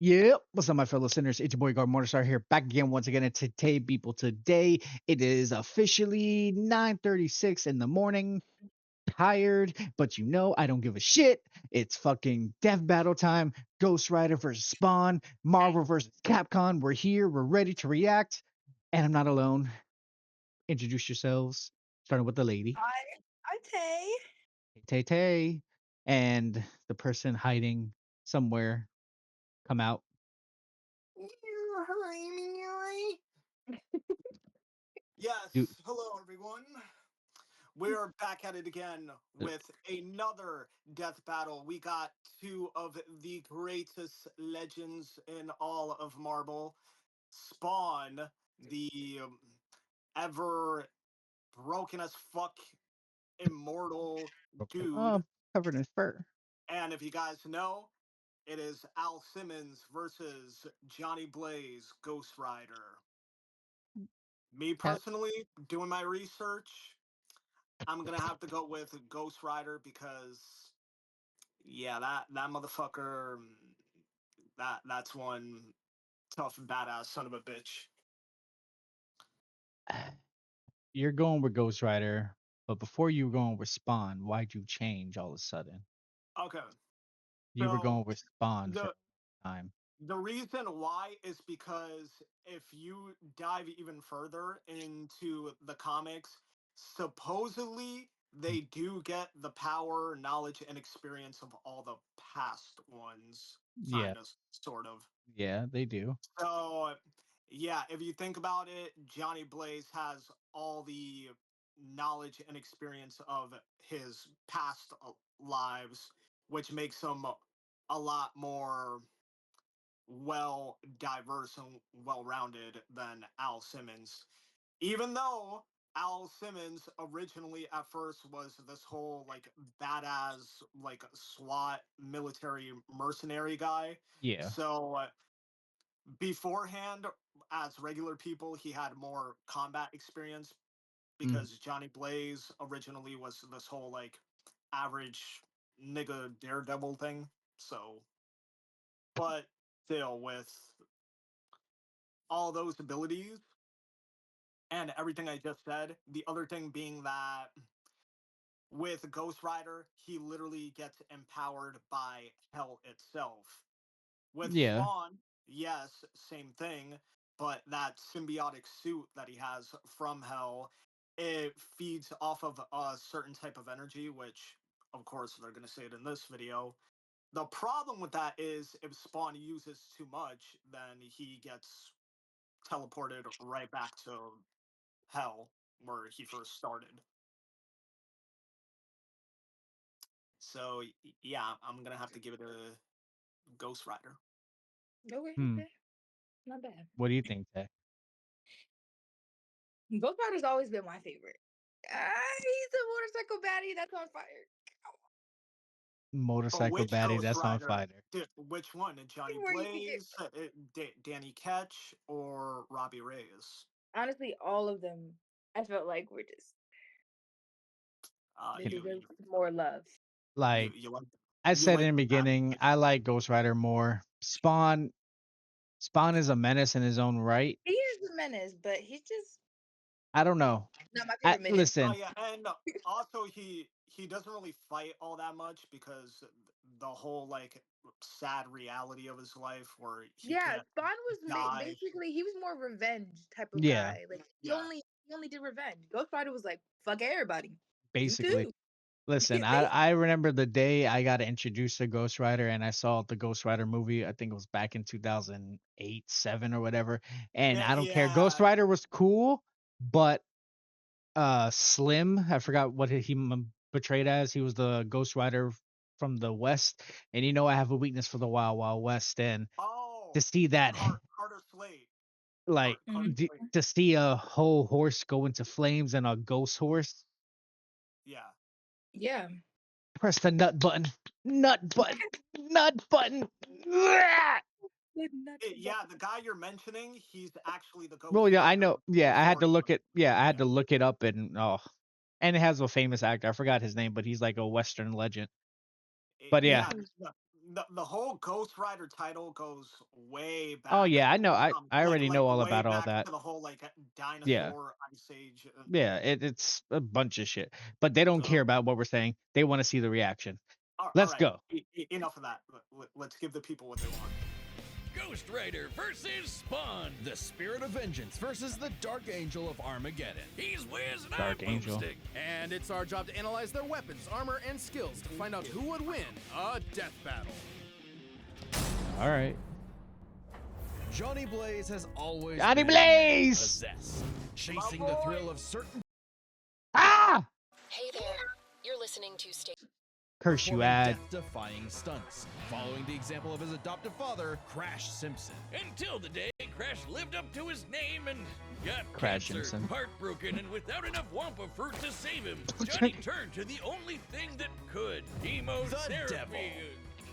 Yep. What's up, my fellow sinners? It's your boy Guard Morningstar here, back again once again. And today, people, today it is officially 9:36 in the morning. Tired, but I don't give a shit. It's fucking death battle time. Ghost Rider versus Spawn, Marvel versus Capcom. We're here. We're ready to react, and I'm not alone. Introduce yourselves, starting with the lady, I'm Tay. Tay Tay, and the person hiding somewhere. Come out. Dude, Yes, hello everyone. We're back at it again with another death battle. We got two of the greatest legends in all of Marvel. Spawn, the ever broken as fuck immortal okay. dude. Oh, covered in fur. And if you guys know, it is Al Simmons versus Johnny Blaze, Ghost Rider. Me Cat. personally, doing my research, I'm gonna have to go with Ghost Rider because yeah, that motherfucker, that's one tough badass son of a bitch. You're going with Ghost Rider, but before you were going with Spawn, why'd you change all of a sudden? Okay, You were so going with Spawn for the a time. the reason why is because if you dive even further into the comics, supposedly they do get the power, knowledge, and experience of all the past ones, Yeah, kind of, sort of. yeah, they do. So, yeah, if you think about it, Johnny Blaze has all the knowledge and experience of his past lives, which makes him a lot more well diverse and well rounded than Al Simmons. Even though Al Simmons originally at first was this whole like badass like SWAT military mercenary guy. Yeah. So beforehand, as regular people, he had more combat experience Mhm. because Johnny Blaze originally was this whole like average nigga daredevil thing. So, but still, with all those abilities and everything I just said, the other thing being that with Ghost Rider, he literally gets empowered by hell itself. With Yeah. Spawn, yes, same thing, but that symbiotic suit that he has from Hell, it feeds off of a certain type of energy, which, of course, they're going to say it in this video. The problem with that is if Spawn uses too much, then he gets teleported right back to Hell, where he first started. So, yeah, I'm going to have to give it a Ghost Rider. Okay, Hmm. okay. Not bad. What do you think, Tay? Ghost Rider's always been my favorite. He's a motorcycle baddie that's on fire. But Motorcycle which baddie Ghost that's on Rider? fire. Which one? Johnny Where you can get Blaze, Danny Ketch, or Robbie Reyes? honestly all of them. I felt like were just Uh, they you deserve you more love. you Like you like I you said like in the the bad beginning, I version? like Ghost Rider more. Spawn is a menace in his own right. He is a menace, but he's just I don't know. not my I favorite menace. Oh listen. yeah, and also he doesn't really fight all that much because the whole like sad reality of his life where he Yeah, can't Spawn was die. basically he was more revenge type of Yeah, guy. Like Yeah, he only did revenge. Ghost Rider was like fuck everybody. You basically. too. Listen, I remember the day I got introduced to Ghost Rider and I saw the Ghost Rider movie. I think it was back in 2008, 7 or whatever. And I don't care. Ghost yeah. Rider was cool, but Slim, I forgot what portrayed as. He was the Ghost Rider from the West. And I have a weakness for the Wild Wild West, and to Oh, see that, Carter Slade. like Carter Mhm. Slade. to see a whole horse go into flames and a ghost horse, Yeah. Yeah. press the nut button. Yeah, the guy you're mentioning, he's actually the Ghost Well, yeah, I Rider know. Yeah, I had before to he look was. it. Yeah, I had Yeah. to look it up, and and it has a famous actor. I forgot his name, but he's like a Western legend. But yeah, Yeah, Mhm. the whole Ghost Rider title goes way Oh back. yeah, I know. I already know all Way about all back that. to the whole like Yeah. dinosaur ice age. Yeah, it's a bunch of shit. But they don't care So, about what we're saying. They want to see the reaction. all Let's right, go. enough of that. Let's give the people what they want. Ghost Rider versus Spawn. The Spirit of Vengeance versus the Dark Angel of Armageddon. He's Wiz and Dark I'm Angel. Boomstick. And it's our job to analyze their weapons, armor, and skills to find out who would win a death battle. All right. Johnny Blaze has always Johnny been a man Blaze! possessed, chasing the thrill of certain Ah! Hey there, you're listening to State. Curse you, performing ad. death-defying stunts, following the example of his adoptive father, Crash Simpson. Until the day Crash lived up to his name and got Crash cancer, Simpson. heartbroken, and without enough Wampa fruit to save him, Johnny turned to the only thing that could: chemotherapy. devil.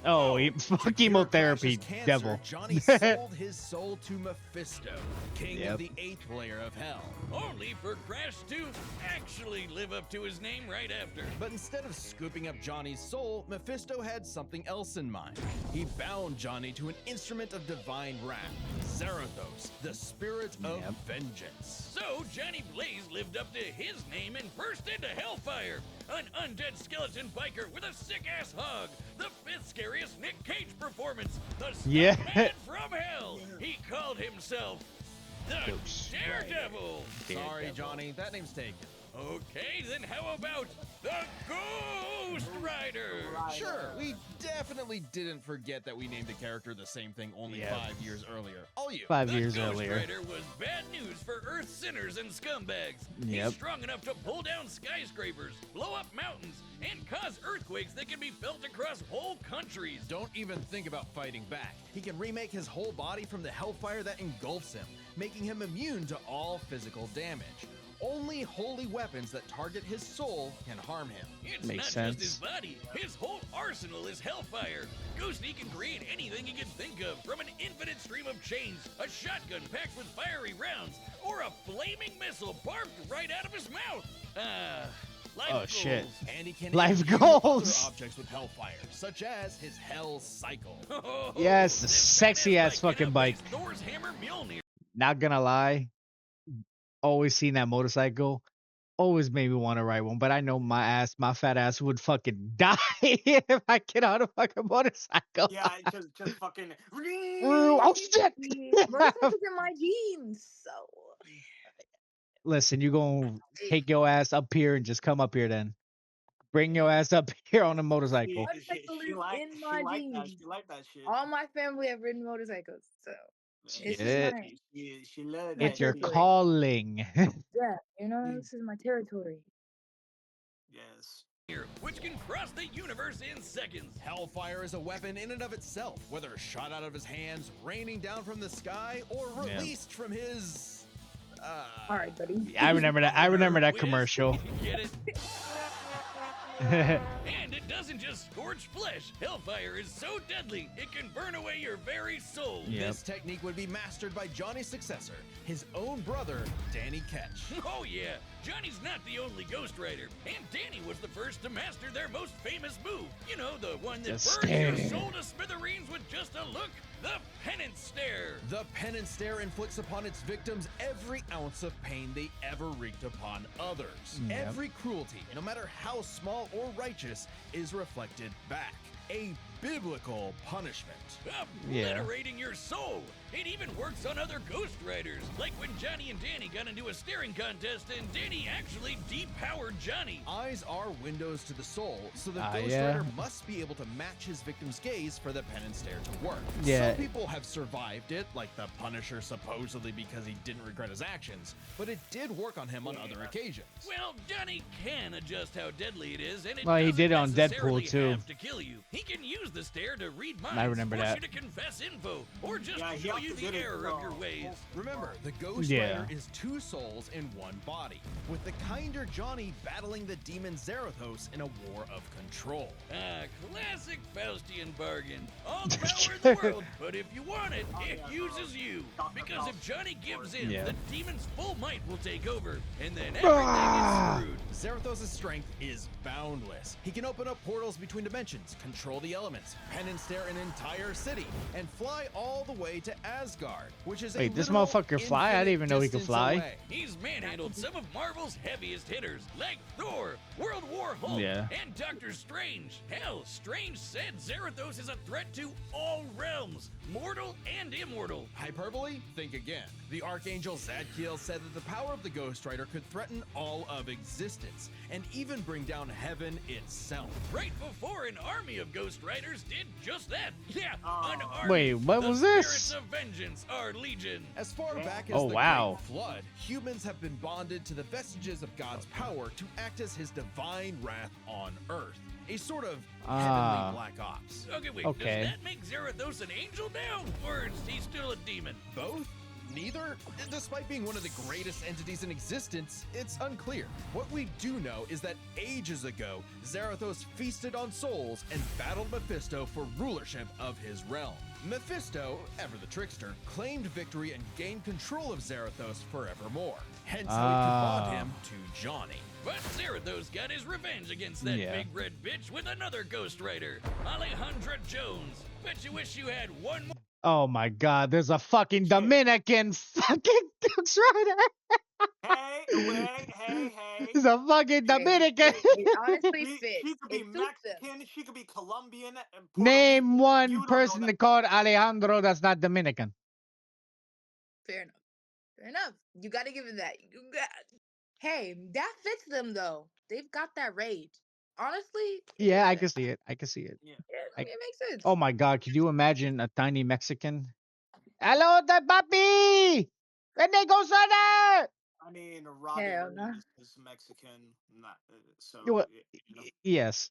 Oh, To fuck cure chemotherapy, Crash's cancer, devil. Johnny sold his soul to Mephisto, king Yep. of the 8th layer of hell. Only for Crash to actually live up to his name right after. But instead of scooping up Johnny's soul, Mephisto had something else in mind. He bound Johnny to an instrument of divine wrath, Zarathos, the spirit of Yep. vengeance. So Johnny Blaze lived up to his name and burst into Hellfire, an undead skeleton biker with a sick-ass hog, the 5th scariest Nick Cage performance, the Yeah. Man from Hell. He called himself the Ghost Daredevil. Sorry, Johnny, that name's taken. Okay, then how about the Ghost Rider? Sure, we definitely didn't forget that we named the character the same thing only Yeah. 5 years earlier. All you. 5 The years Ghost earlier. Rider was bad news for Earth sinners and scumbags. Yep. He's strong enough to pull down skyscrapers, blow up mountains, and cause earthquakes that can be felt across whole countries. Don't even think about fighting back. He can remake his whole body from the hellfire that engulfs him, making him immune to all physical damage. Only holy weapons that target his soul can harm him. It's Makes not sense. just his body. His whole arsenal is hellfire. Ghosty can create anything he can think of, from an infinite stream of chains, a shotgun packed with fiery rounds, or a flaming missile barfed right out of his mouth. Life Oh, goals. shit. And he can Life imbue goals. other objects with hellfire, such as his hell cycle. Yes, the This sexy badass ass fucking bike. outweighs Thor's hammer Mjolnir. Not gonna lie. Always seen that motorcycle. Always made me want to ride one, but I know my fat ass would fucking die if I get on a fucking motorcycle. Yeah, just fucking. Oh shit! Motorcycles in my jeans, so Listen, you gonna take your ass up here and just come up here then. Bring your ass up here on a motorcycle. Motorcycle is in my She like that. jeans. She like that shit. all my family have ridden motorcycles, so it's just Shit. my She love my It's that your shit. territory. calling. Yeah, you know, this is my territory. Yes. Which can cross the universe in seconds. Hellfire is a weapon in and of itself, whether shot out of his hands, raining down from the sky, or Yeah. released from his. All right, buddy. I remember that. I remember that Wiz, commercial. Get it? And it doesn't just scorch flesh. Hellfire is so deadly, it can burn away your very soul. Yep. This technique would be mastered by Johnny's successor, his own brother, Danny Ketch. Oh yeah, Johnny's not the only Ghost Rider, and Danny was the first to master their most famous move. You know, the one that The burns your stare. soul to smithereens with just a look, the penance stare. The penance stare inflicts upon its victims every ounce of pain they ever wreaked upon others. Yep. Every cruelty, no matter how small or righteous, is reflected back. A biblical punishment. Obliterating your soul. It even works on other Ghost Riders, like when Johnny and Danny got into a staring contest and Danny actually depowered Johnny. Eyes are windows to the soul, so the Ah, Ghost yeah. Rider must be able to match his victim's gaze for the penance stare to work. Yeah. Some people have survived it, like the Punisher supposedly because he didn't regret his actions, but it did work on him on other occasions. Well, Johnny can adjust how deadly it is, and it Well, he doesn't did it on necessarily Deadpool, too. have to kill you. He can use the stare to read minds, I remember force that. you to confess info, or just Yeah, he show also you did the it, error of your ways. Remember, the Ghost Yeah. Rider is two souls in one body, with the kinder Johnny battling the demon Zarathos in a war of control. Ah, classic Faustian bargain. All the power in the world, but if you want it, it uses you. Because if Johnny gives in, Yeah. the demon's full might will take over, and then Ah! everything is screwed. Zarathos' strength is boundless. He can open up portals between dimensions, control the elements, demons, penance stare an entire city, and fly all the way to Asgard, which is Wait, a this literal motherfucker fly? I didn't even know he could distance fly. away. He's manhandled some of Marvel's heaviest hitters, like Thor, World War Hulk, Yeah. and Doctor Strange. Hell, Strange said Zarathos is a threat to all realms, mortal and immortal. Hyperbole? Think again. The Archangel Zadkiel said that the power of the Ghost Rider could threaten all of existence, and even bring down heaven itself. Right before an army of Ghost Riders did just that. Yeah, an army. Wait, what The was this? Spirits of Vengeance are legion. As far back as Oh, the wow. Great Flood, humans have been bonded to the vestiges of God's power to act as his divine wrath on Earth. A sort of heavenly black ops. Okay, wait, Okay. does that make Zarathos an angel now? Or is he still a demon? Both? Neither? Despite being one of the greatest entities in existence, it's unclear. What we do know is that ages ago, Zarathos feasted on souls and battled Mephisto for rulership of his realm. Mephisto, ever the trickster, claimed victory and gained control of Zarathos forevermore. Hence how we could bond him to Johnny. But Zarathos got his revenge against that Yeah. big red bitch with another Ghost Rider, Alejandra Jones. Bet you wish you had one more. Oh my god, there's a fucking Dominican fucking Ghost Rider. Hey. There's a fucking Dominican. It honestly She fits. could be It suits them. Mexican. She could be Colombian. Puerto Name Rican. You one don't know person that. called Alejandro that's not Dominican. Fair enough. Fair enough. You got to give it that. Hey, that fits them though. They've got that rage. Honestly. Yeah, I can see it. I can see it. Yeah. Yeah, I- it makes sense. Oh my god, could you imagine a tiny Mexican? Hello, the papi! Vende gozada! I mean, Robbie Hell no. Williams is Mexican, not so. You what- You know. Yes.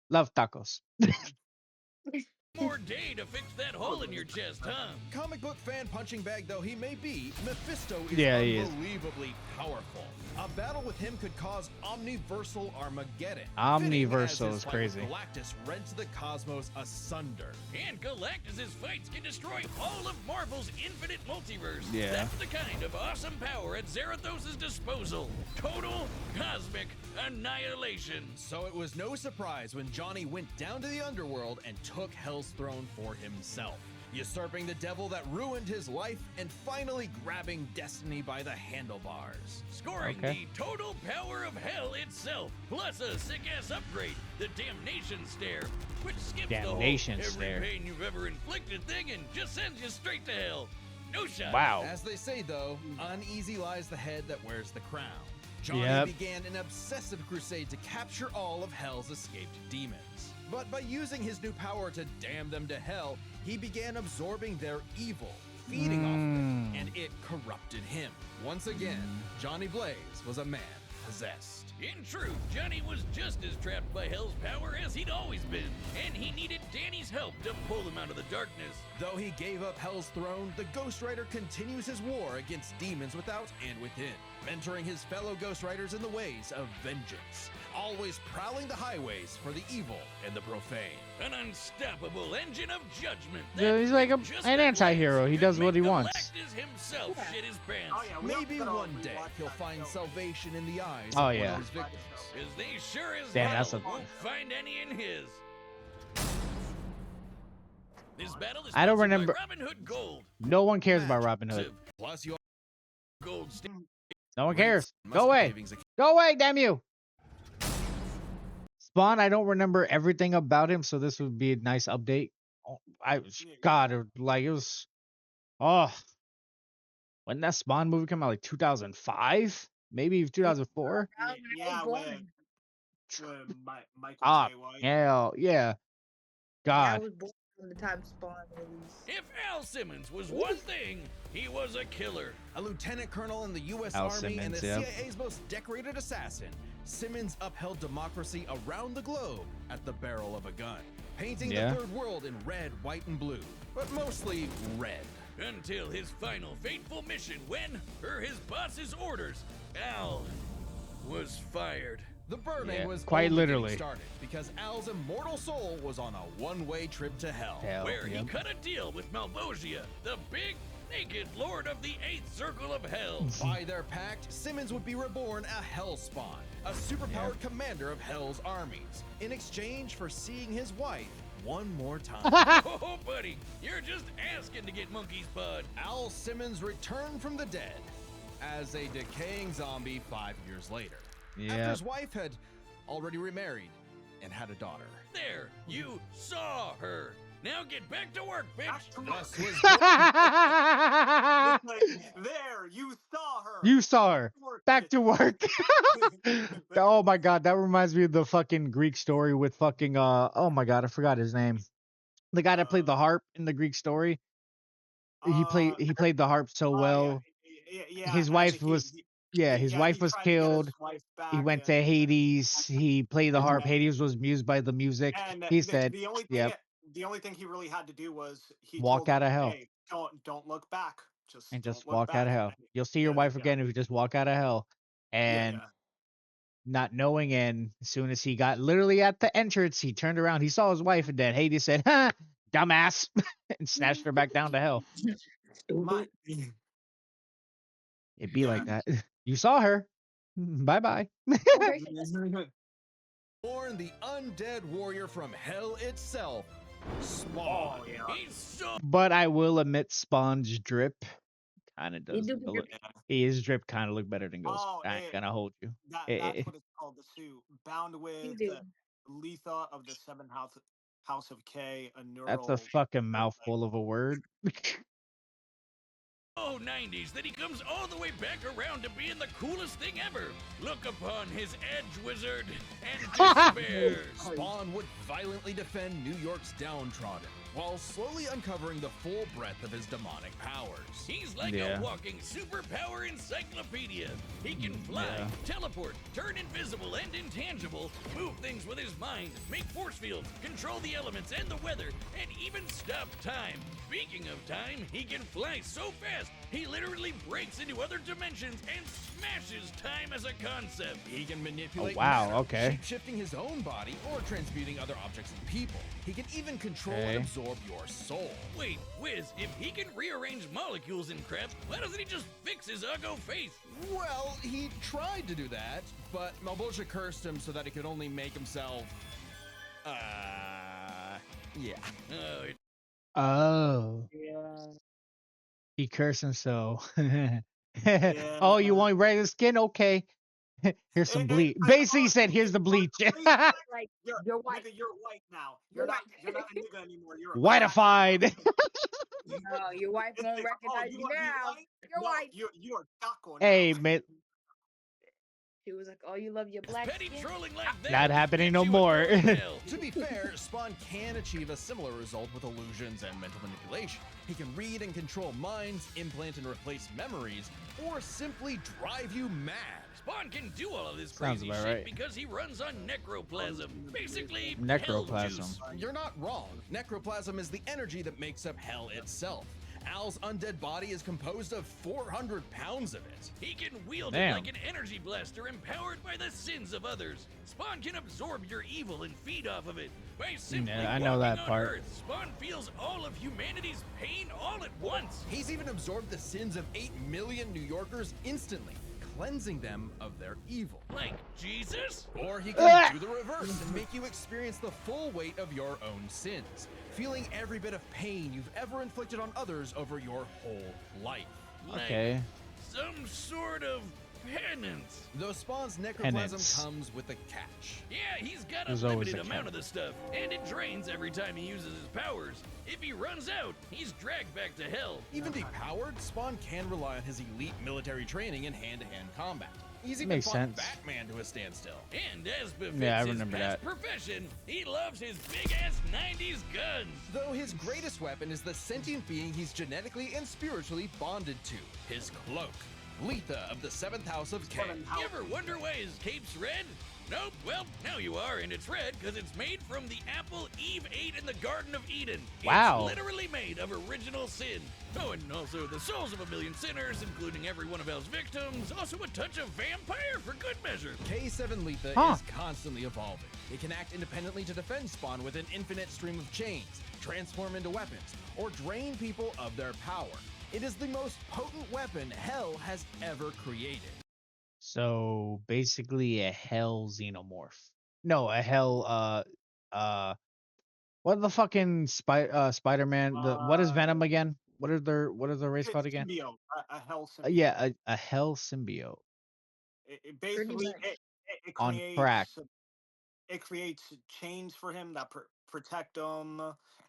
Love tacos. More day to fix that hole in your chest, huh? Comic book fan punching bag though he may be, Mephisto is Yeah, he is. unbelievably powerful. A battle with him could cause omniversal Armageddon. Omniversal Fitting as his is fight crazy. with Galactus rents the cosmos asunder. And Galactus's fights can destroy all of Marvel's infinite multiverse. Yeah. That's the kind of awesome power at Zarathos' disposal. Total cosmic annihilation. So it was no surprise when Johnny went down to the underworld and took Hell's throne for himself, usurping the devil that ruined his life and finally grabbing destiny by the handlebars. Scoring Okay. the total power of hell itself, plus a sick-ass upgrade, the Damnation Stare, which skips Damnation the whole Stare. every pain you've ever inflicted thing and just sends you straight to hell. No shot. Wow. As they say though, uneasy lies the head that wears the crown. Johnny Yep. began an obsessive crusade to capture all of Hell's escaped demons. But by using his new power to damn them to hell, he began absorbing their evil, feeding off of it, and it corrupted him. Once again, Johnny Blaze was a man possessed. In truth, Johnny was just as trapped by Hell's power as he'd always been, and he needed Danny's help to pull him out of the darkness. Though he gave up Hell's throne, the Ghost Rider continues his war against demons without and within, mentoring his fellow Ghost Riders in the ways of vengeance, always prowling the highways for the evil and the profane. An unstoppable engine of judgment. Yeah, he's like just an that anti-hero. He could does what make he wants. Galactus himself Yeah. shit his pants. Oh yeah, we Maybe gotta one day rewatch he'll that find show. salvation in the eyes Oh, of yeah. one of his victims. Cause they sure as Damn, hell that's a- won't find any in his. This battle is I don't sponsored by remember- Robin Hood Gold. No one cares about Robin Hood. Plus, you Gold sta- No one cares. must Go be away. savings account. Go away, damn you. Spawn, I don't remember everything about him, so this would be a nice update. Oh, God, it was. Oh, when that Spawn movie came out, like 2005, maybe 2004. Yeah, born. with Michael Ah, J. White. hell yeah. I God, was born from the time Spawn released. If Al Simmons was one thing, he was a killer. A lieutenant colonel in the U.S. Al Army and the Simmons, yeah. CIA's most decorated assassin, Simmons upheld democracy around the globe at the barrel of a gun, painting Yeah. the third world in red, white, and blue, but mostly red. Until his final fateful mission when, per his boss's orders, Al was fired. The burning Yeah, was quite only getting literally. started because Al's immortal soul was on a one-way trip to hell. hell. Where he yeah. cut a deal with Malvosia, the big, naked lord of the 8th circle of hell. By their pact, Simmons would be reborn a Hellspawn, a superpowered commander of Hell's armies, in exchange for seeing his wife one more time. Oh, buddy, you're just asking to get monkey's bud. Al Simmons returned from the dead as a decaying zombie 5 years later. After his wife had already remarried and had a daughter. There, you saw her. Now get back to work, bitch. Thus was There, you saw her. You saw her. Back to work. bitch. Oh my god, that reminds me of the fucking Greek story with fucking oh my god, I forgot his name. The guy that played the harp in the Greek story. He played the harp so well. Yeah. His And wife was his wife he was tried to get his killed. wife He back, went to and Hades. He played the harp. Hades was amused by the music. and He said, the only thing "Yep, the only thing he really had to do was he walk told out him, of hell "Hey, don't look back. Just and don't just look walk out back." of And hell. then, You'll see your wife yeah, again if you just walk out of hell." yeah, And not knowing, and as soon as he got literally at the entrance, he turned around. He saw his wife, and then Hades said, "Ha, dumbass," and snatched her back down to hell. My, It'd be yeah. like that. You saw her. Bye bye. born the undead warrior from hell itself, Oh Spawn. yeah. He's so But I will admit, Spawn's drip kind of He does. do Look a be li- good. His drip kind of look better than Ghost. Oh, I ain't gonna hold you. that's Eh, what it's called. The suit bound He with do. Letha of the seventh house of K, a that's a neural. fucking mouthful of a word. 90s that he comes all the way back around to being the coolest thing ever. Look upon his edge wizard and despair. Spawn would violently defend New York's downtrodden, while slowly uncovering the full breadth of his demonic powers. He's like Yeah. a walking superpower encyclopedia. He can fly, Yeah. teleport, turn invisible and intangible, move things with his mind, make force fields, control the elements and the weather, and even stop time. Speaking of time, he can fly so fast, he literally breaks into other dimensions and smashes time as a concept. He can manipulate wow, matter, okay. shape-shifting his own body or transmuting other objects and people. He can even control Okay. and absorb your soul. Wait, Wiz, if he can rearrange molecules and crap, why doesn't he just fix his uggo face? Well, he tried to do that, but Malbolgia cursed him so that he could only make himself... yeah. Oh, Oh, Yeah. he cursed himself. Yeah. Oh, you want regular skin? Okay. Here's some bleach. Basically, he said, "Here's the bleach." Like You're white. nigga, you're white now. You're You're not a nigga anymore. You're a Whitified. No, your wife It's won't like, recognize you want to be now. white? You're No, white. you're taco now. Hey, man, She was like, "Oh, you love your black petty skin." trolling like that. not happening gets no you a more. door to hell. To be fair, Spawn can achieve a similar result with illusions and mental manipulation. He can read and control minds, implant and replace memories, or simply drive you mad. Spawn can do all of this Sounds crazy about shit right. because he runs on necroplasm. Basically, Necroplasm. hell juice. You're not wrong. Necroplasm is the energy that makes up hell itself. Al's undead body is composed of 400 pounds of it. He can wield Damn. it like an energy blaster empowered by the sins of others. Spawn can absorb your evil and feed off of it. By simply Yeah, I know walking that on part. Earth, Spawn feels all of humanity's pain all at once. He's even absorbed the sins of 8 million New Yorkers instantly, cleansing them of their evil. Like Jesus? Or he can do the reverse and make you experience the full weight of your own sins, feeling every bit of pain you've ever inflicted on others over your whole life. Like Okay. some sort of penance. Though Spawn's necroplasm Penance. comes with a catch. Yeah, he's got a There's always limited a amount catch. of the stuff, and it drains every time he uses his powers. If he runs out, he's dragged back to hell. Even depowered, Spawn can rely on his elite military training in hand-to-hand combat. He's even Makes fought sense. Batman to a standstill. And as befits Yeah, I his remember past that. profession, he loves his big-ass 90s guns. Though his greatest weapon is the sentient being he's genetically and spiritually bonded to, his cloak. Letha of the 7th House of K. You ever wonder why his cape's red? Nope, well, now you are, and it's red because it's made from the apple Eve ate in the Garden of Eden. Wow. It's literally made of original sin. Oh, and also the souls of a million sinners, including every one of Hell's victims. Also a touch of vampire for good measure. K7 Letha Huh. is constantly evolving. It can act independently to defend Spawn with an infinite stream of chains, transform into weapons, or drain people of their power. It is the most potent weapon Hell has ever created. So basically a hell xenomorph. No, a hell what the fucking Spider-Man, the what is Uh, Venom again? What are the race called again? symbiote, a hell Yeah, symbiote. a hell symbiote It Pretty basically much. it on crack. creates chains for him that protect him,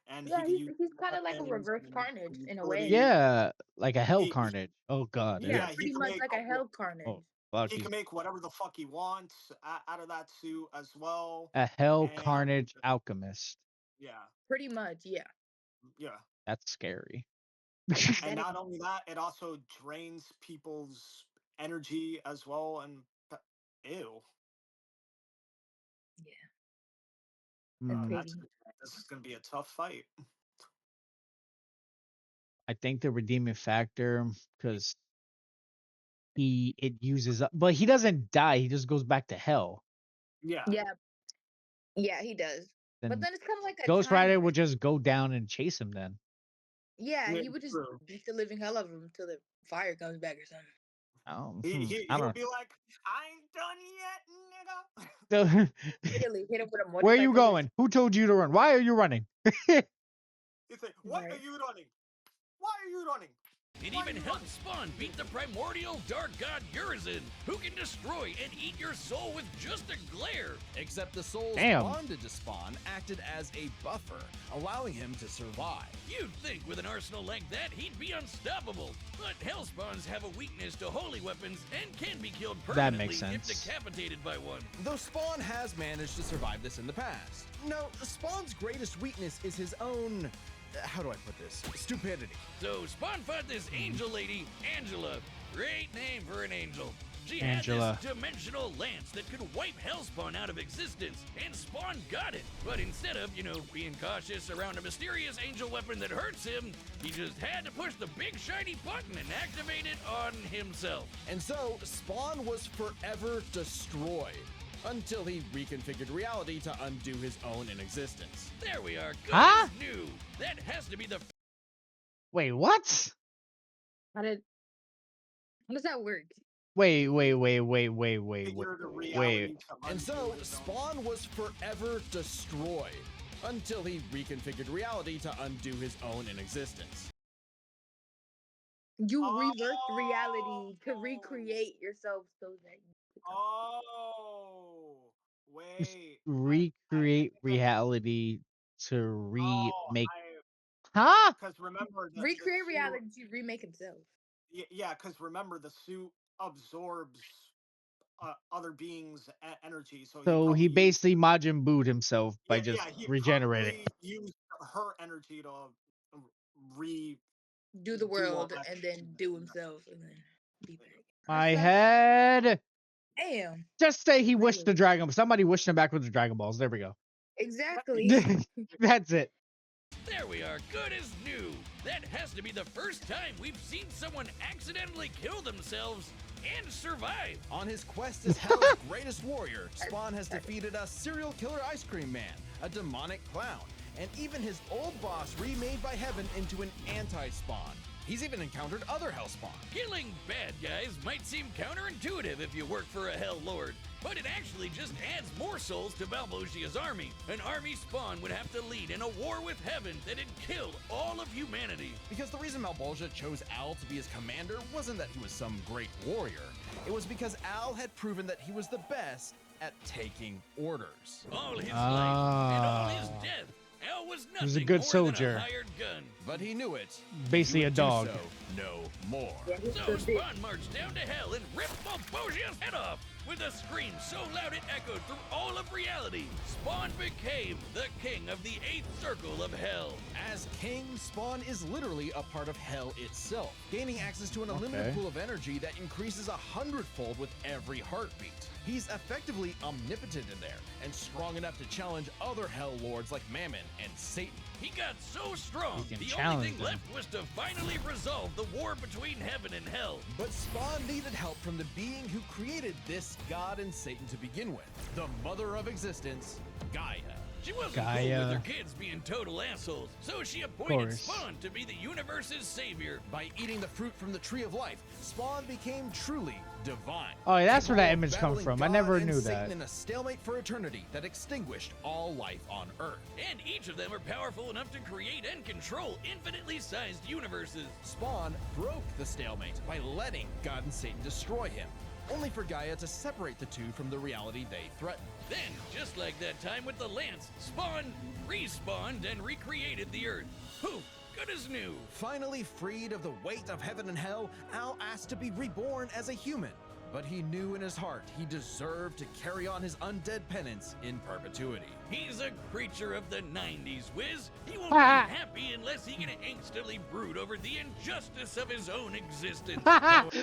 and he Yeah, can use he's kind of like a weapons reverse and Carnage in a way. utility. Yeah, like a hell He carnage. Oh god. Yeah, yeah, he pretty can much make like a hell Carnage. Oh fuck, he he's can make whatever the fuck he wants out of that suit as well. a hell And carnage alchemist. yeah, Pretty much, yeah. yeah. That's scary. And That is, not only that, it also drains people's energy as well. And ew, yeah, that's Hmm. that's crazy. this is gonna be a tough fight. I think the redeeming factor because it uses up, but he doesn't die. He just goes back to hell. Yeah, Yeah, yeah, he does. But Then then it's kind of like a Ghost time. Rider would just go down and chase him. Then Yeah, yeah, he would just true. beat the living hell out of him until the fire comes back or something. I He'll don't. be like, I ain't done yet, nigga. So, Literally hit him with a where are you motorcycle or going? Who told you to run? Why are you running? He say, what are right. you running? Why are you running? It Why are even you helped running? Spawn beat the primordial dark god Urizen, who can destroy and eat your soul with just a glare. Except the souls Damn. bonded to Spawn acted as a buffer, allowing him to survive. You'd think with an arsenal like that, he'd be unstoppable. But Hellspawns have a weakness to holy weapons and can be killed That permanently makes if sense. decapitated by one. Though Spawn has managed to survive this in the past. No, Spawn's greatest weakness is his own. How do I put this? Stupidity. So Spawn fought this angel lady, Angela. Great name for an angel. She Angela. had this dimensional lance that could wipe Hellspawn out of existence, and Spawn got it. But instead of, being cautious around a mysterious angel weapon that hurts him, he just had to push the big shiny button and activate it on himself. And so, Spawn was forever destroyed. Until he reconfigured reality to undo his own inexistence. There we are. Good Huh? as new. That has to be the Wait, what? How does that work? Wait. Figured reality to And so, undo his own. Spawn was forever destroyed. Until he reconfigured reality to undo his own inexistence. You reverse reality to recreate yourself so that you become. Oh, wait. Recreate Because, reality to oh, remake. Huh? because remember the Recreate suit. reality to remake himself. Yeah, because remember the suit absorbs other beings' energy, so he So probably he used. basically Majin Buu'd himself by Yeah, just he regenerating. probably used her energy to re Do the do all world that. and then do himself and then be back. My That's head. damn. Just say he wished the Literally. Dragon. Somebody wished him back with the Dragon Balls. There we go. Exactly. That's it. There we are, good as new. That has to be the first time we've seen someone accidentally kill themselves and survive. On his quest as Hell's greatest warrior, Spawn has defeated a serial killer ice cream man, a demonic clown, and even his old boss remade by Heaven into an anti-Spawn. He's even encountered other Hellspawn. Killing bad guys might seem counterintuitive if you work for a Hell Lord, but it actually just adds more souls to Balbosia's army. An army Spawn would have to lead in a war with Heaven that'd kill all of humanity. Because the reason Malbolgia chose Al to be his commander wasn't that he was some great warrior. It was because Al had proven that he was the best at taking orders. All his life and all his Ah. death, Al was nothing was a good more soldier. than a hired gun. But he knew it. Basically He a would do dog. so no more. Yeah, he's So so big. Spawn marched down to hell and ripped Balbosia's head off with a scream so loud it echoed through all of reality. Spawn became the king of the 8th circle of hell. As king, Spawn is literally a part of Hell itself, gaining access to an unlimited Okay. pool of energy that increases 100-fold with every heartbeat. He's effectively omnipotent in there, and strong enough to challenge other Hell Lords like Mammon and Satan. He got so strong, He can the only challenge thing them. left was to finally resolve the war between heaven and hell. But Spawn needed help from the being who created this god and Satan to begin with, the mother of existence, Gaia. She wasn't cool Gaia. with her kids being total assholes, so she appointed course. Spawn to be the universe's savior. By eating the fruit from the tree of life, Spawn became truly divine. Oh, yeah, that's where that Capable of image comes battling from. I God never and knew Satan that. in a stalemate for eternity that extinguished all life on Earth. And each of them are powerful enough to create and control infinitely sized universes. Spawn broke the stalemate by letting God and Satan destroy him, only for Gaia to separate the two from the reality they threatened. Then, just like that time with the Lance, Spawn respawned and recreated the Earth. Poof, good as new. Finally freed of the weight of heaven and hell, Al asked to be reborn as a human. But he knew in his heart he deserved to carry on his undead penance in perpetuity. He's a creature of the 90s, Wiz. He won't be happy unless he can angstily brood over the injustice of his own existence.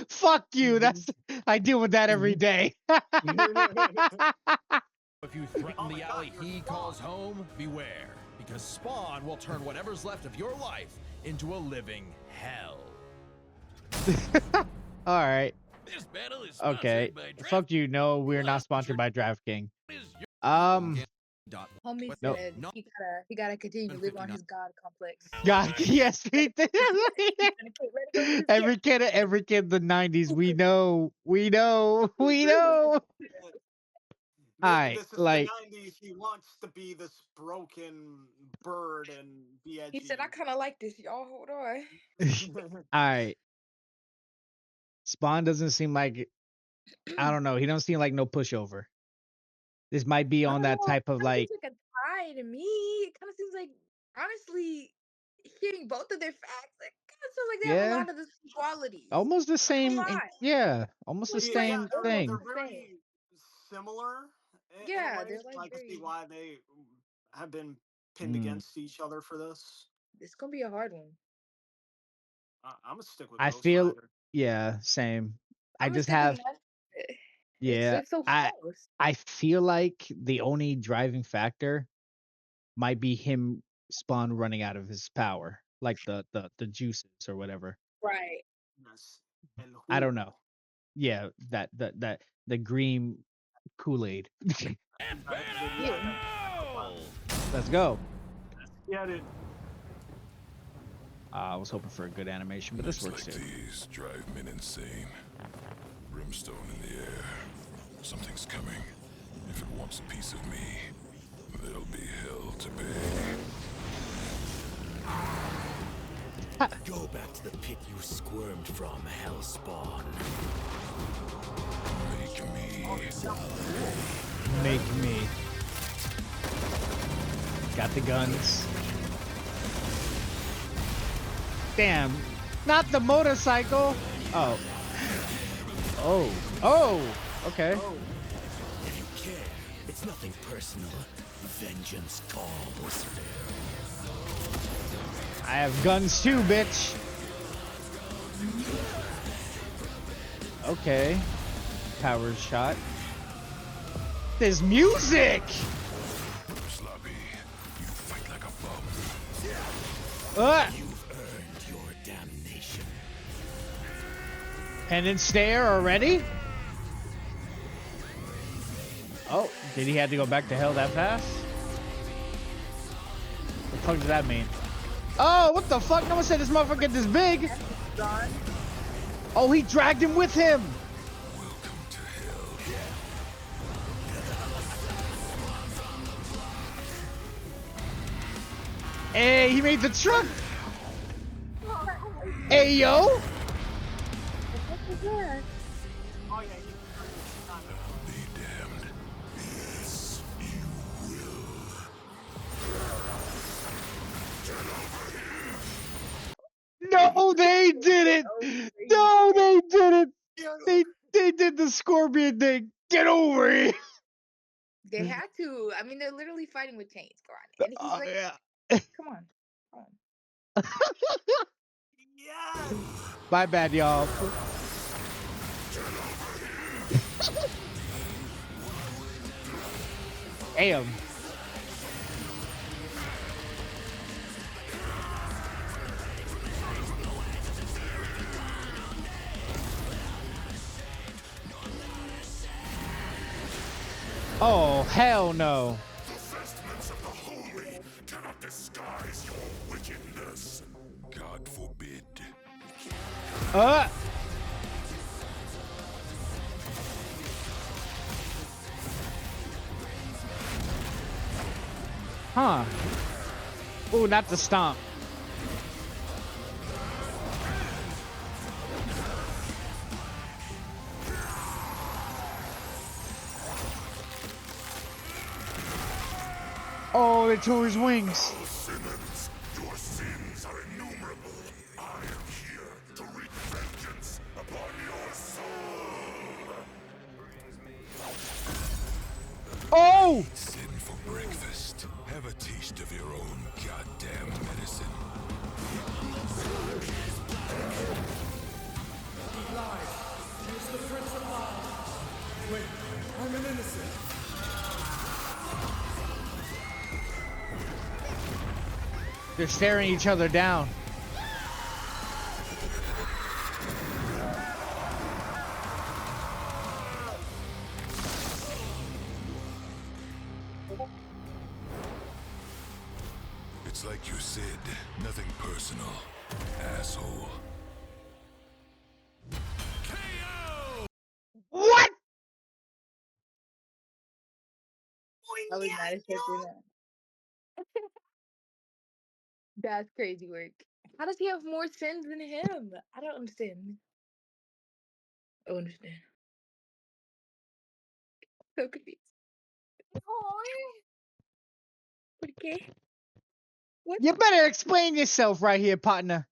Fuck you. That's I deal with that every day. If you threaten Oh the my alley God, he you're calls Spawn. home, beware, because Spawn will turn whatever's left of your life into a living hell. All right. This battle is sponsored Okay. by Draft. Fuck you. No, we're not sponsored by DraftKings. Is your Homie What? Nope. said No. he gotta continue to live on his God complex. God, yes, he did. Ready to go to this Every kid in the 90s, we know. Maybe Alright, this is like, the 90s. He wants to be this broken bird and be edgy. He said, I kind of like this, y'all. Hold on. alright. Spawn doesn't seem like, I don't know, he don't seem like no pushover. This might be I on don't that know, type it of kinda like, seems like a tie to me. It kind of seems like, honestly, hearing both of their facts, it kind of feels like they have a yeah, lot of the same qualities. almost the Not gonna same, lie. yeah, almost the Like, Yeah, same they're almost thing. the same. very similar in a Yeah, way. they're So like I can see very. why they have been pinned Mm. against each other for this. This gonna be a hard one. I'm gonna stick with I Ghost feel, Rider. yeah, same. I I'm gonna just stick with have, mine. yeah, It's so I close. I feel like the only driving factor might be him Spawn running out of his power, like the juices or whatever. Right. Yes. And I don't who? know. Yeah, that the green Kool-Aid. and Yeah. battle! Let's go. Get it. I was hoping for a good animation, but this Nights works like too. these drive men insane. Brimstone in the air. Something's coming. If it wants a piece of me, there'll be hell to pay. Go back to the pit you squirmed from, Hellspawn. Make me. Make me. Got the guns. Damn. Not the motorcycle. Oh. Oh. Oh. Okay. If you care, it's nothing personal. Vengeance calls. I have guns too, bitch. Okay. Power shot. There's music. Sloppy, you fight like a bum. You've earned your damnation. Penance stare already? Oh, did he have to go back to hell that fast? What the fuck does that mean? Oh, what the fuck? No one said this motherfucker get this big. Oh, he dragged him with him. Welcome to hell. Hey, he made the truck. Hey, yo. Oh yeah. Be damned. Yes, you will. No, they didn't. No, they didn't. They did the scorpion thing. Get over here. They had to. I mean, they're literally fighting with chains, Goran. And he's like, Yeah. come on. Come on. Yes. My bad, y'all. Damn. Oh, hell no. The vestments of the God forbid. Huh. Oh, not the stomp. Oh, they tore his wings. Simmons, your sins are innumerable. I am here to wreak vengeance upon your soul. Oh! Sin for breakfast. Have a taste of your own goddamn medicine. He lied. He is the Prince of Lies. Wait, I'm an innocent. They're staring each other down. It's like you said, nothing personal, asshole. What? I was mad as shit doing that. That's crazy work. How does he have more sins than him? I don't understand. I don't understand. So confused. Oh, ¿por qué? What? You better explain yourself right here, partner.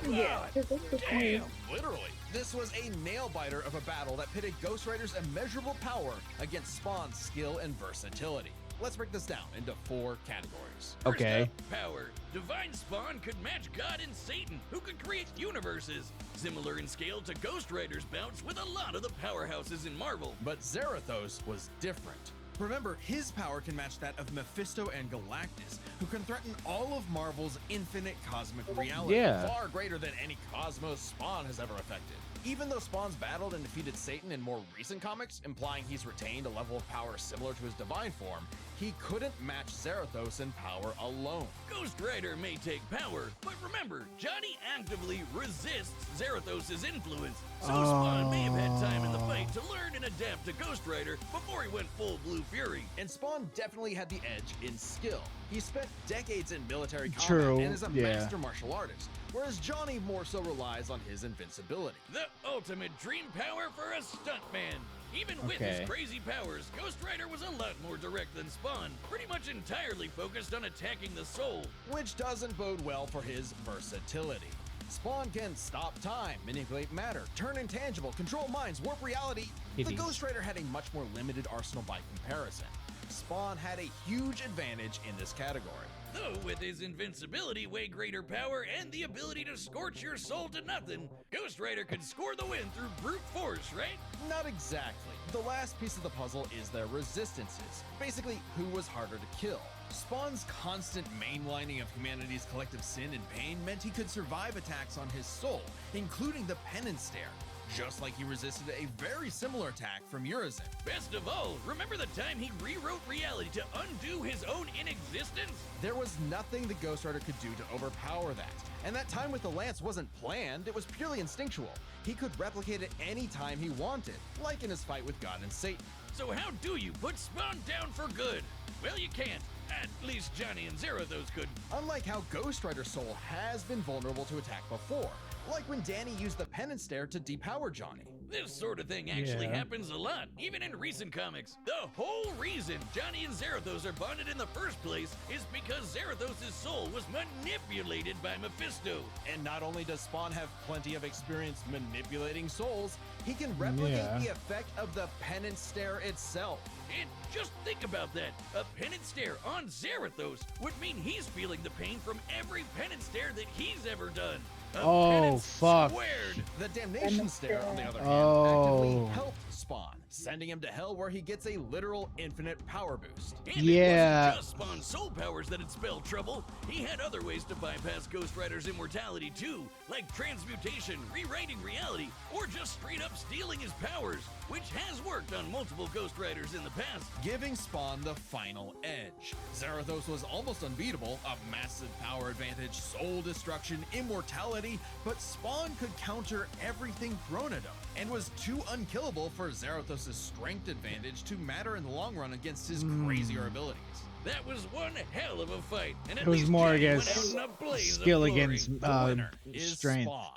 Yeah, because I'm confused. Literally. This was a nail-biter of a battle that pitted Ghost Rider's immeasurable power against Spawn's skill and versatility. Let's break this down into 4 categories. Okay. First up, power. Divine Spawn could match God and Satan, who could create universes. Similar in scale to Ghost Rider's bouts with a lot of the powerhouses in Marvel. But Zarathos was different. Remember, his power can match that of Mephisto and Galactus, who can threaten all of Marvel's infinite cosmic reality, Yeah. far greater than any cosmos Spawn has ever affected. Even though Spawn's battled and defeated Satan in more recent comics, implying he's retained a level of power similar to his divine form, he couldn't match Zarathos in power alone. Ghost Rider may take power, but remember, Johnny actively resists Zarathos' influence, so Spawn may have had time in the fight to learn and adapt to Ghost Rider before he went full Blue Fury. And Spawn definitely had the edge in skill. He spent decades in military combat True, and is a yeah. master martial artist, whereas Johnny more so relies on his invincibility. The ultimate dream power for a stuntman. Even with Okay. his crazy powers, Ghost Rider was a lot more direct than Spawn, pretty much entirely focused on attacking the soul. Which doesn't bode well for his versatility. Spawn can stop time, manipulate matter, turn intangible, control minds, warp reality. The Hitties. Ghost Rider had a much more limited arsenal by comparison. Spawn had a huge advantage in this category. Though with his invincibility, way greater power, and the ability to scorch your soul to nothing, Ghost Rider could score the win through brute force, right? Not exactly. The last piece of the puzzle is their resistances. Basically, who was harder to kill. Spawn's constant mainlining of humanity's collective sin and pain meant he could survive attacks on his soul, including the penance stare, just like he resisted a very similar attack from Urizen. Best of all, remember the time he rewrote reality to undo his own inexistence? There was nothing the Ghost Rider could do to overpower that, and that time with the lance wasn't planned, it was purely instinctual. He could replicate it any time he wanted, like in his fight with God and Satan. So how do you put Spawn down for good? Well, you can't. At least Johnny and Zarathos couldn't. Unlike how Ghost Rider's soul has been vulnerable to attack before, like when Danny used the penance stare to depower Johnny. This sort of thing actually Yeah. happens a lot, even in recent comics. The whole reason Johnny and Zarathos are bonded in the first place is because Zarathos' soul was manipulated by Mephisto. And not only does Spawn have plenty of experience manipulating souls, he can replicate Yeah. the effect of the penance stare itself. And just think about that. A penance stare on Zarathos would mean he's feeling the pain from every penance stare that he's ever done. A Oh, penance fuck. squared. The damnation stare, on the other hand, Oh. actively helped Spawn, sending him to hell where he gets a literal infinite power boost. And it wasn't Yeah. just Spawn's soul powers that had spelled trouble. He had other ways to bypass Ghost Rider's immortality too, like transmutation, rewriting reality, or just straight up stealing his powers, which has worked on multiple Ghost Riders in the past. Giving Spawn the final edge. Zarathos was almost unbeatable, a massive power advantage, soul destruction, immortality, but Spawn could counter everything thrown at him, and was too unkillable for Zarathos' strength advantage to matter in the long run against his crazier abilities. That was one hell of a fight, and at It was least more Johnny went against out in a blaze of skill glory. against The winner is strength. Spawn.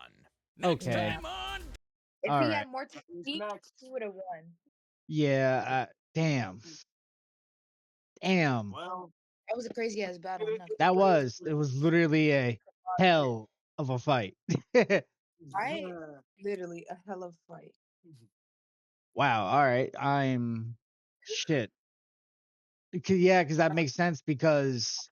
Next Okay. time on If All he right. had more Who's technique, next? he would have won. Yeah. Damn. Damn. Well, That was a crazy ass battle. I'm not it, That gonna was. It was literally a hell of a fight. right? Literally a hell of a fight. Wow. All right. I'm shit. Yeah, because that makes sense because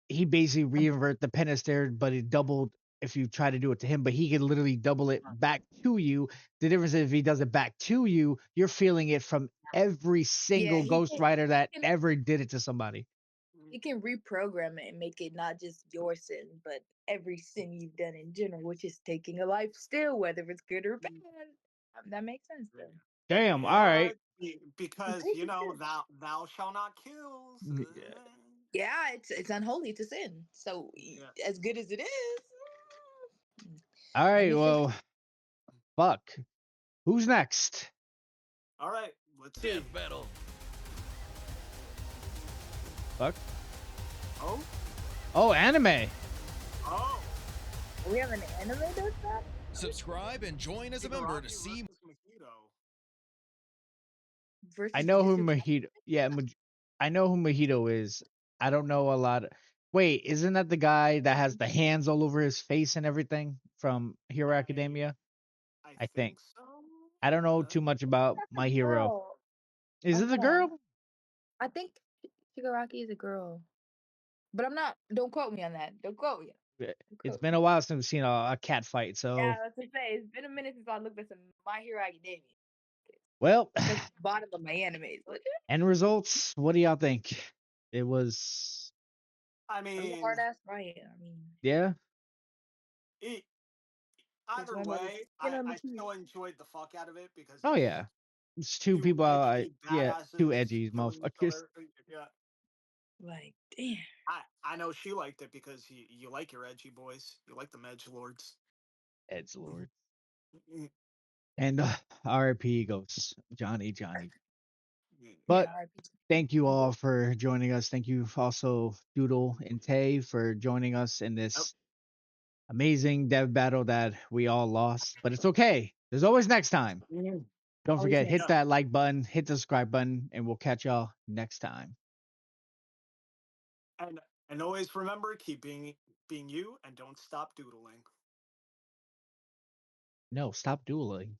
he basically reinvert the penister, but it doubled if you try to do it to him. But he can literally double it back to you. The difference is if he does it back to you, you're feeling it from every Yeah, single he Ghost can, Rider that he can ever did it to somebody. he can reprogram it and make it not just your sin, but every sin you've done in general, which is taking a life still, whether it's good or bad. That makes sense though. Damn. All yeah, right. because thou shall not kill. Mm, Yeah, it's unholy to sin. So Yeah. as good as it is, All let right. me fix. Well, fuck. Who's next? All right, let's see. death battle. Fuck. Oh, Oh, anime. oh. We have an anime does that. Subscribe and join as a member to see versus Mojito. Versus I know who District. Mojito. Yeah, I know who Mojito is. I don't know a lot. Wait, isn't that the guy that has the hands all over his face and everything from Hero Academia? I I think. think so. I don't know Uh, too much about That's My a Hero. girl. Is it the Hold on. girl? I think Shigaraki is a girl, but I'm not. Don't quote me on that. Don't quote me. Don't It's quote been me. a while since we've seen a cat fight. Yeah, So, let's just say it's been a minute since I looked at some My Hero Academia. well, It's like the bottom of my animes. Look at end results. What do y'all think? It was, I it was a mean, hard ass fight. I mean, yeah. it, it's either one of the way, skin on the I teeth. still enjoyed the fuck out of it because Oh it's yeah. It's two two people. edgy Yeah, two badasses edgies, killing each motherfuckers. other. Yeah, Like, damn. I know she liked it because you like your edgy boys. You like the edge lords. Edge Lord. Mm, And RIP goes Johnny. mm. But Yeah, RP. thank you all for joining us. Thank you also Doodle and Tay for joining us in Oh, this amazing dev battle that we all lost. But it's okay. There's always next time. mm. Don't Always forget, next. hit Yeah, that like button, hit the subscribe button, and we'll catch y'all next time. and always remember, keep being you, and don't stop doodling. No, stop dueling.